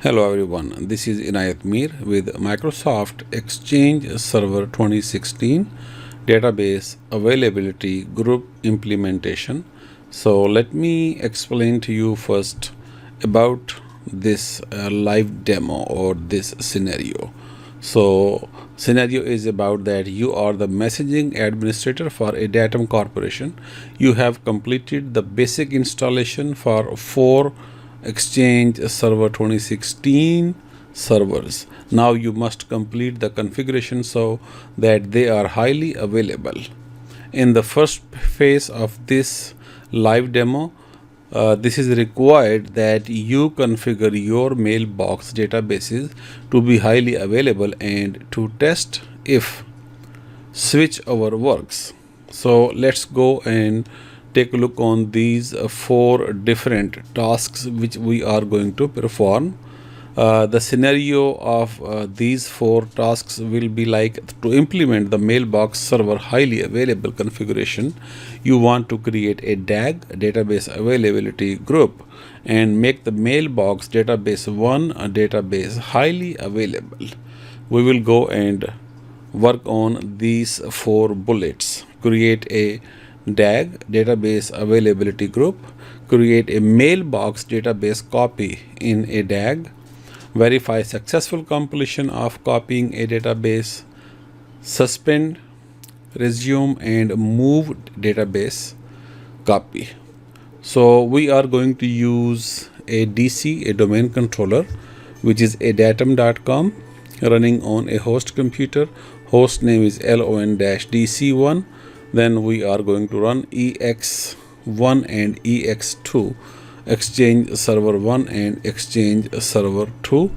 Hello everyone, this is Inayat Mir with Microsoft Exchange Server 2016 Database Availability Group Implementation. So let me explain to you first about this live demo or this scenario. So scenario is about that you are the messaging administrator for a Datum Corporation. You have completed the basic installation for 4 Exchange Server 2016 servers. Now you must complete the configuration so that they are highly available. In the first phase of this live demo, this is required that you configure your mailbox databases to be highly available and to test if switchover works. So let's go and take a look on these 4 different tasks which we are going to perform. The scenario of these 4 tasks will be like to implement the mailbox server highly available configuration. You want to create a DAG database availability group and make the mailbox database 1 a database highly available. We will go and work on these 4 bullets. Create a DAG database availability group, create a mailbox database copy in a DAG, verify successful completion of copying a database, suspend, resume and move database copy. So we are going to use a DC, a domain controller, which is a datum.com running on a host computer. Host name is lon-dc1. Then we are going to run ex1 and ex2, Exchange Server 1 and Exchange Server 2.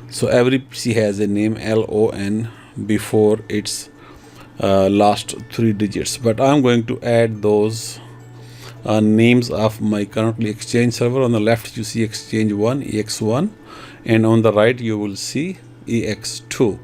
So every PC has a name LON before its last 3 digits. But I'm going to add those names of my currently Exchange server. On the left you see Exchange 1, EX1, and on the right you will see EX2.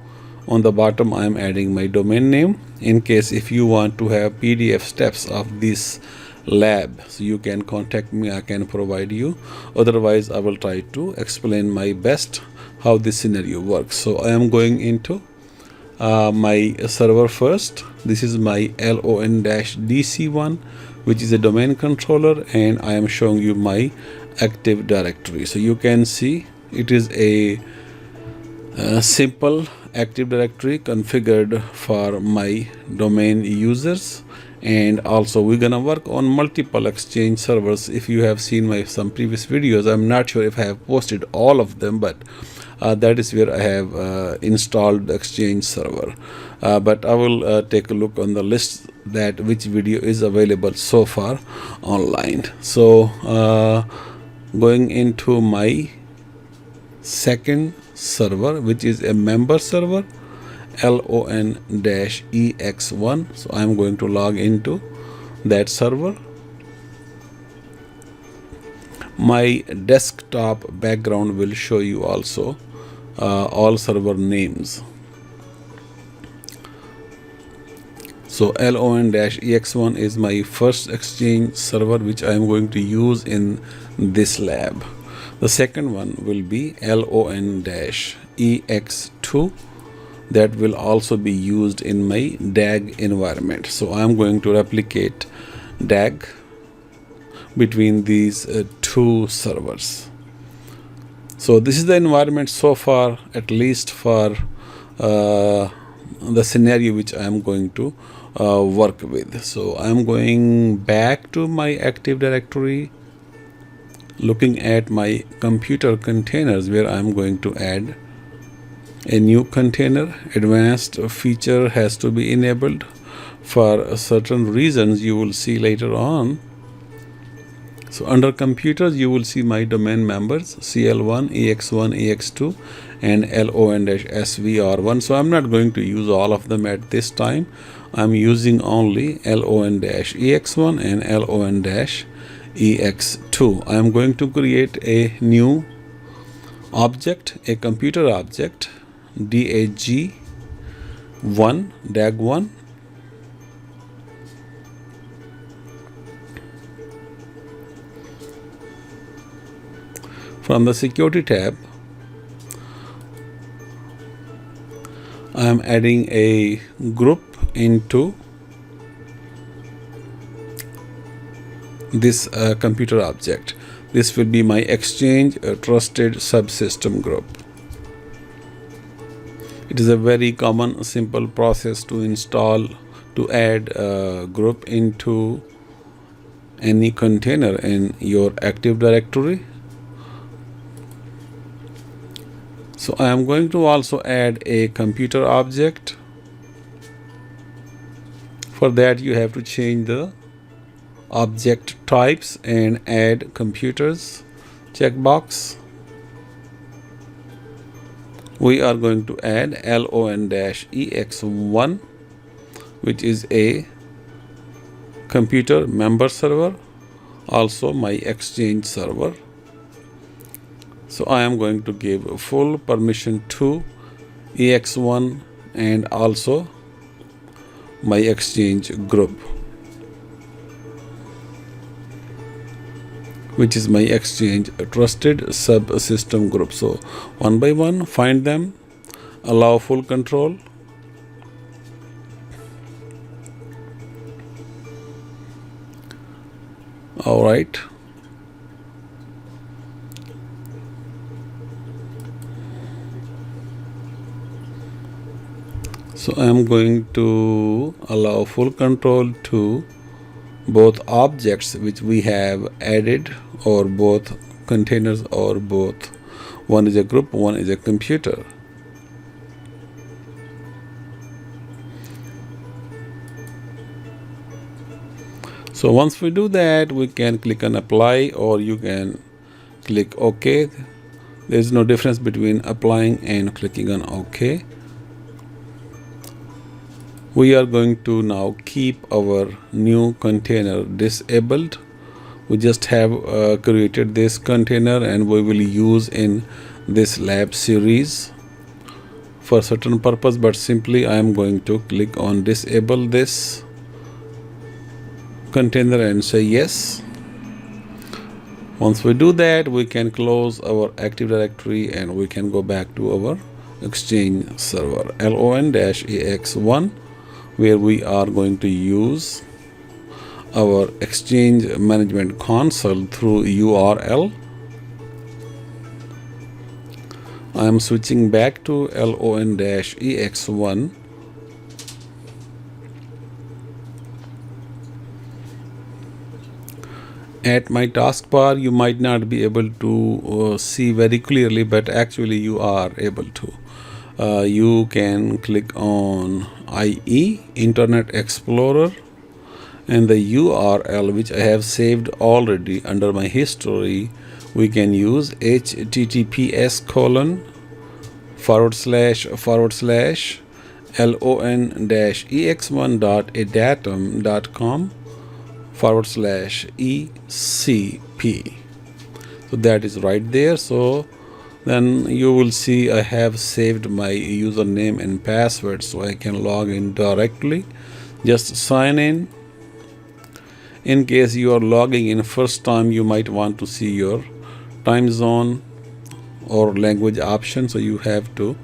On the bottom I am adding my domain name. In case if you want to have PDF steps of this lab, so you can contact me, I can provide you. Otherwise I will try to explain my best how this scenario works. So I am going into my server first. This is my lon-dc1, which is a domain controller, and I am showing you my Active Directory. So you can see it is a simple Active Directory configured for my domain users. And also we're gonna work on multiple Exchange servers. If you have seen my some previous videos, I'm not sure if I have posted all of them, but that is where I have installed Exchange server. But I will take a look on the list that which video is available so far online. So going into my second server, which is a member server, lon-ex1. So I'm going to log into that server. My desktop background will show you also all server names. So lon-ex1 is my first Exchange server which I am going to use in this lab. The second one will be lon-ex2. That will also be used in my DAG environment. So I'm going to replicate DAG between these 2 servers. So this is the environment so far, at least for the scenario which I am going to work with. So I'm going back to my Active Directory, looking at my computer containers where I'm going to add a new container. Advanced feature has to be enabled for certain reasons you will see later on. So under computers you will see my domain members CL1, EX1, EX2 and lon-svr1. So I'm not going to use all of them at this time. I'm using only lon-ex1 and lon-ex2. I am going to create a new object, a computer object, DAG1, DAG1. From the security tab, I'm adding a group into this computer object. This will be my Exchange trusted subsystem group. It is a very common simple process to add a group into any container in your Active Directory. So I am going to also add a computer object. For that you have to change the object types and add computers checkbox. We are going to add LON-EX1, which is a computer member server, also my Exchange server. So I am going to give full permission to EX1 and also my Exchange group, which is my Exchange trusted subsystem group. So one by one, find them, allow full control. All right. So I am going to allow full control to both objects which we have added, or both containers, or both. One is a group, one is a computer. So once we do that, we can click on apply, or you can click OK. There is no difference between applying and clicking on OK. We are going to now keep our new container disabled. We just have created this container and we will use in this lab series for certain purpose, but simply I am going to click on disable this container and say yes. Once we do that, we can close our Active Directory and we can go back to our Exchange server LON-EX1, where we are going to use our Exchange Management Console through URL. I am switching back to LON-EX1. At my taskbar, you might not be able to see very clearly, but actually you are able to. You can click on IE, Internet Explorer, and the URL which I have saved already under my history. We can use https://lon-exman.adatum.com/ECP. So that is right there. So then you will see I have saved my username and password, so I can log in directly. Just sign in. In case you are logging in first time, you might want to see your time zone or language option, so you have to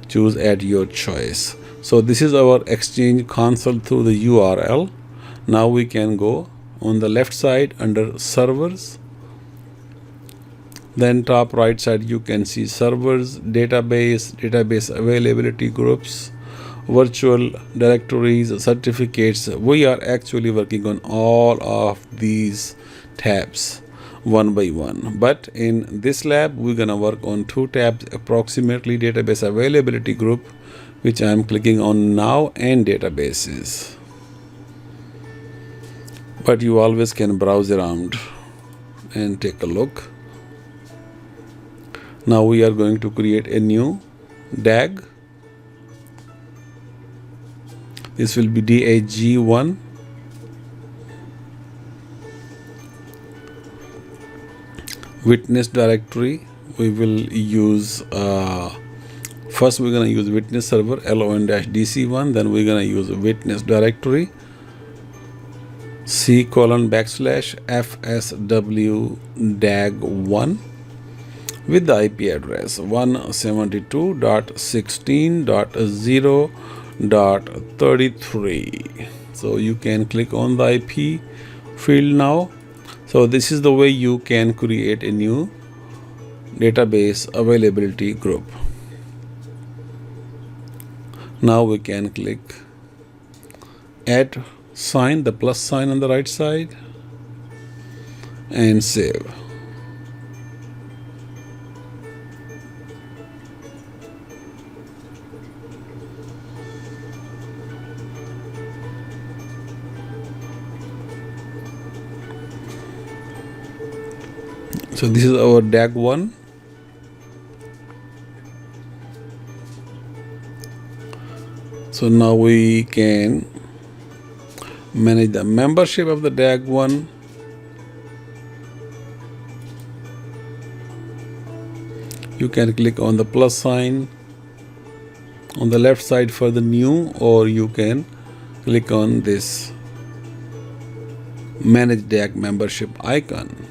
choose at your choice. So this is our Exchange console through the URL. Now we can go on the left side under servers. Then top right side you can see servers, database, database availability groups, virtual directories, certificates. We are actually working on all of these tabs one by one, but in this lab we're gonna work on two tabs approximately: database availability group, which I am clicking on now, and databases. But you always can browse around and take a look. Now we are going to create a new DAG. This will be DAG1. Witness directory, we will use first we're going to use witness server LON-DC1, then we're going to use witness directory C:/FSW DAG1. with the IP address 172.16.0.33. So you can click on the IP field now. So this is the way you can create a new database availability group. Now we can click add sign, the plus sign on the right side, and save. So this is our DAG1. So now we can manage the membership of the DAG1. You can click on the plus sign on the left side for the new, or you can click on this manage DAG membership icon.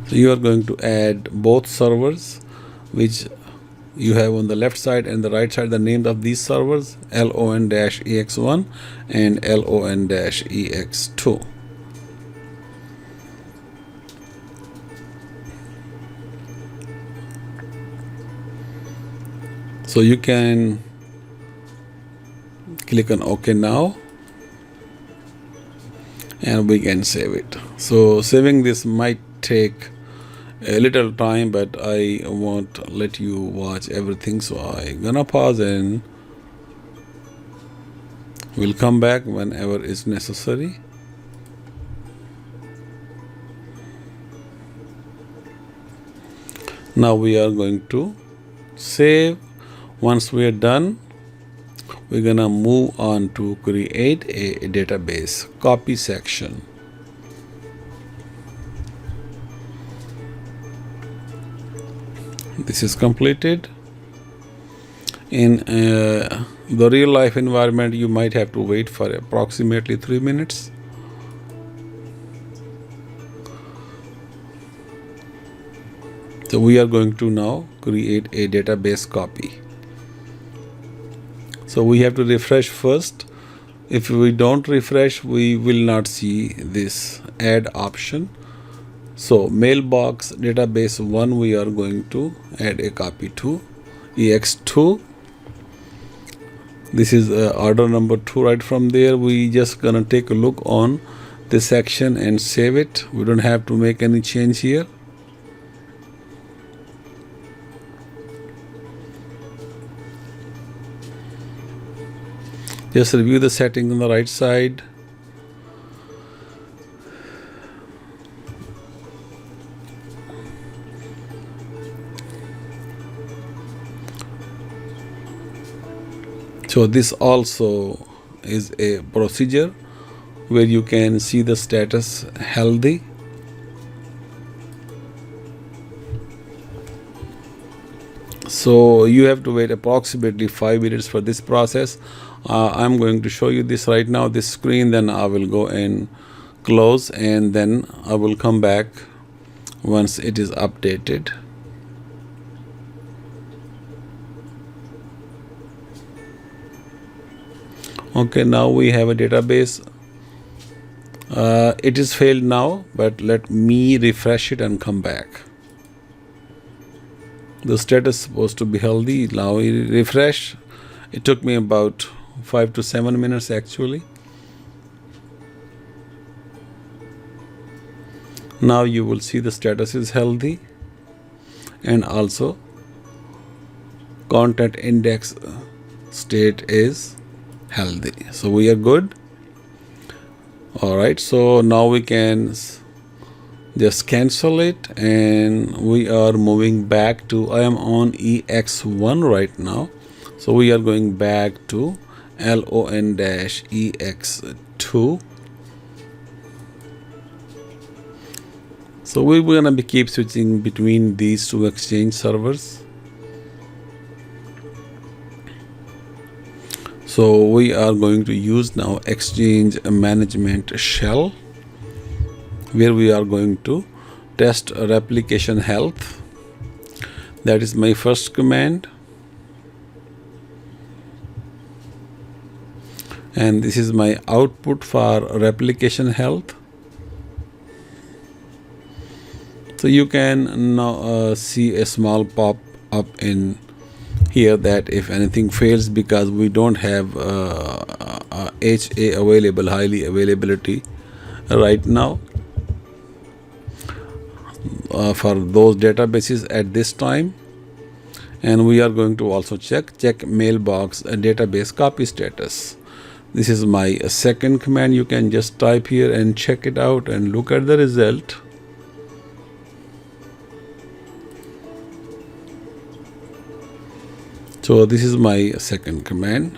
So you are going to add both servers which you have on the left side and the right side, the names of these servers, LON-EX1 and LON-EX2. So you can click on OK now, and we can save it. So saving this might take a little time, but I won't let you watch everything, so I'm gonna pause and we'll come back whenever is necessary. Now we are going to save. Once we are done, we're gonna move on to create a database copy section. This is completed. In the real life environment, you might have to wait for approximately 3 minutes. So we are going to now create a database copy. So we have to refresh first. If we don't refresh, we will not see this add option. So Mailbox Database 1, we are going to add a copy to EX2. This is order number 2. Right from there, we just gonna take a look on this section and save it. We don't have to make any change here. Just review the setting on the right side. So this also is a procedure where you can see the status healthy. So you have to wait approximately 5 minutes for this process. I'm going to show you this right now, this screen, then I will go and close, and then I will come back once it is updated. Okay, now we have a database. It is failed now, but let me refresh it and come back. The status is supposed to be healthy. Now we refresh. It took me about 5 to 7 minutes actually. Now you will see the status is healthy, and also content index state is healthy. So we are good. All right, so now we can just cancel it, and we are moving back to, I am on EX1 right now, so we are going back to LON-EX2. So we're gonna be keep switching between these two Exchange servers. So we are going to use now Exchange Management Shell, where we are going to test replication health. That is my first command. And this is my output for replication health. So you can now see a small pop up in here that if anything fails, because we don't have HA available, highly availability right now for those databases at this time. And we are going to also check mailbox database copy status. This is my second command. You can just type here and check it out and look at the result. So this is my second command.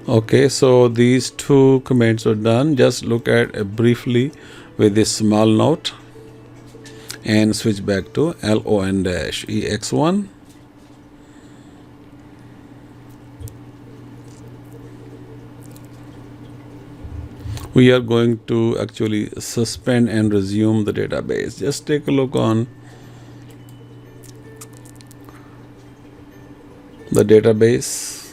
Okay, so these two commands are done. Just look at briefly with this small note and switch back to LON-EX1. We are going to actually suspend and resume the database. Just take a look on the database.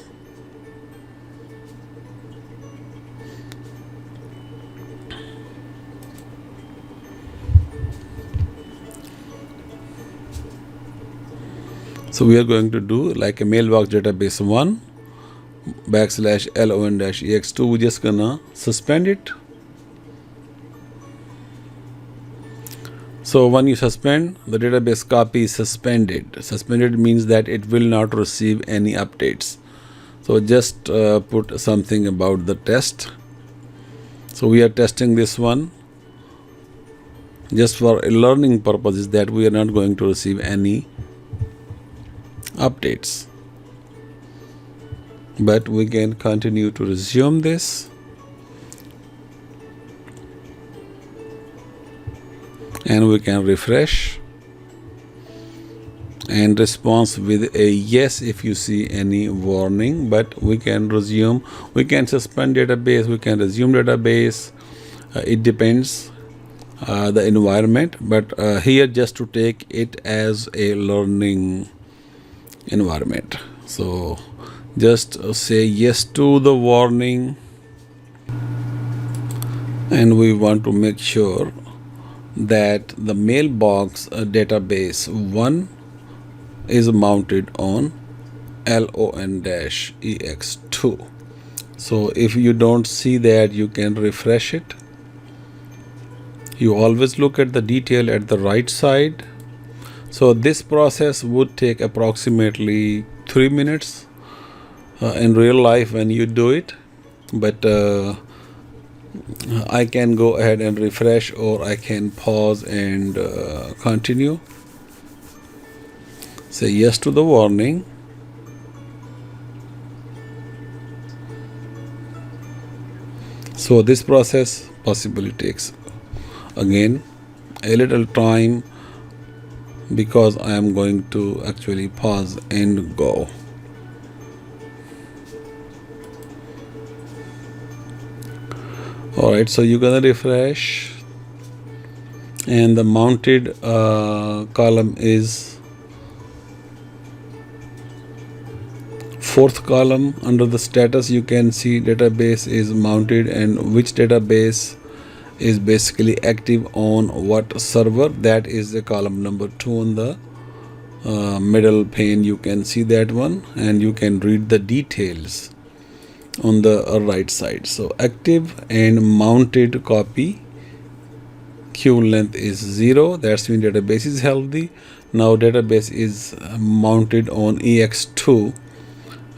So we are going to do like a mailbox database 1 /LON-EX2. We're just gonna suspend it. So when you suspend, the database copy is suspended. Suspended means that it will not receive any updates. So just put something about the test. So we are testing this one just for learning purposes, that we are not going to receive any updates. But we can continue to resume this. And we can refresh and response with a yes if you see any warning. But we can resume, we can suspend database, we can resume database. It depends the environment, but here just to take it as a learning environment. So just say yes to the warning, and we want to make sure that the mailbox database 1 is mounted on LON-EX2. So if you don't see that, you can refresh it. You always look at the detail at the right side. So this process would take approximately 3 minutes in real life when you do it, but I can go ahead and refresh, or I can pause and continue. Say yes to the warning. So this process possibly takes again a little time, because I am going to actually pause and go. Alright, so you're gonna refresh, and the mounted column is 4th column. Under the status, you can see database is mounted and which database is basically active on what server. That is the column number 2 on the middle pane. You can see that one, and you can read the details on the right side. So active and mounted copy, queue length is 0. That's mean database is healthy. Now database is mounted on EX2,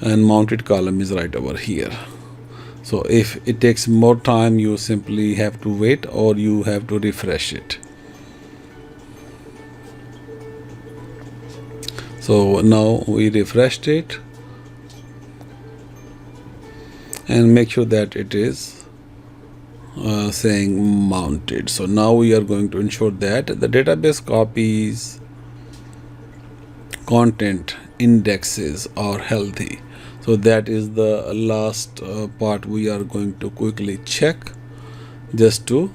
and mounted column is right over here. So if it takes more time, you simply have to wait, or you have to refresh it. So now we refreshed it, and make sure that it is saying mounted. So now we are going to ensure that the database copies content indexes are healthy. So that is the last part we are going to quickly check just to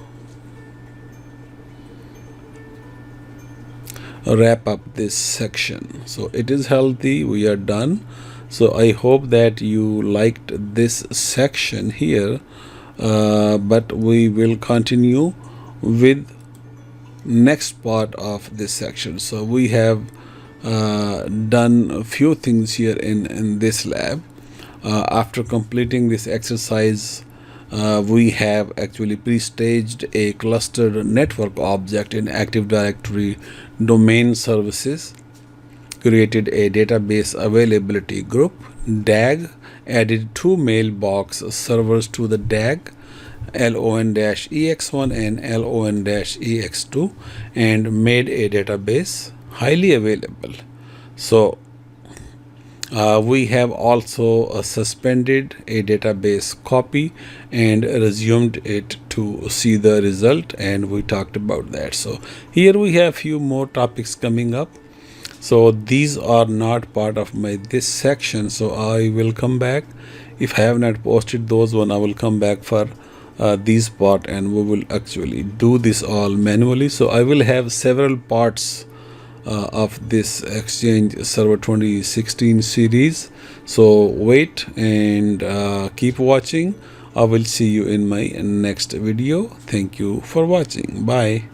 wrap up this section. So it is healthy, we are done. So I hope that you liked this section here, but we will continue with next part of this section. So we have done a few things here in this lab. After completing this exercise, we have actually pre-staged a clustered network object in Active Directory domain services, created a database availability group, DAG, added 2 mailbox servers to the DAG, LON-EX1 and LON-EX2, and made a database highly available. So we have also suspended a database copy and resumed it to see the result, and we talked about that. So here we have few more topics coming up. So these are not part of my this section, so I will come back. If I have not posted those one, I will come back for these part, and we will actually do this all manually. So I will have several parts of this Exchange Server 2016 series. So wait and keep watching. I will see you in my next video. Thank you for watching. Bye.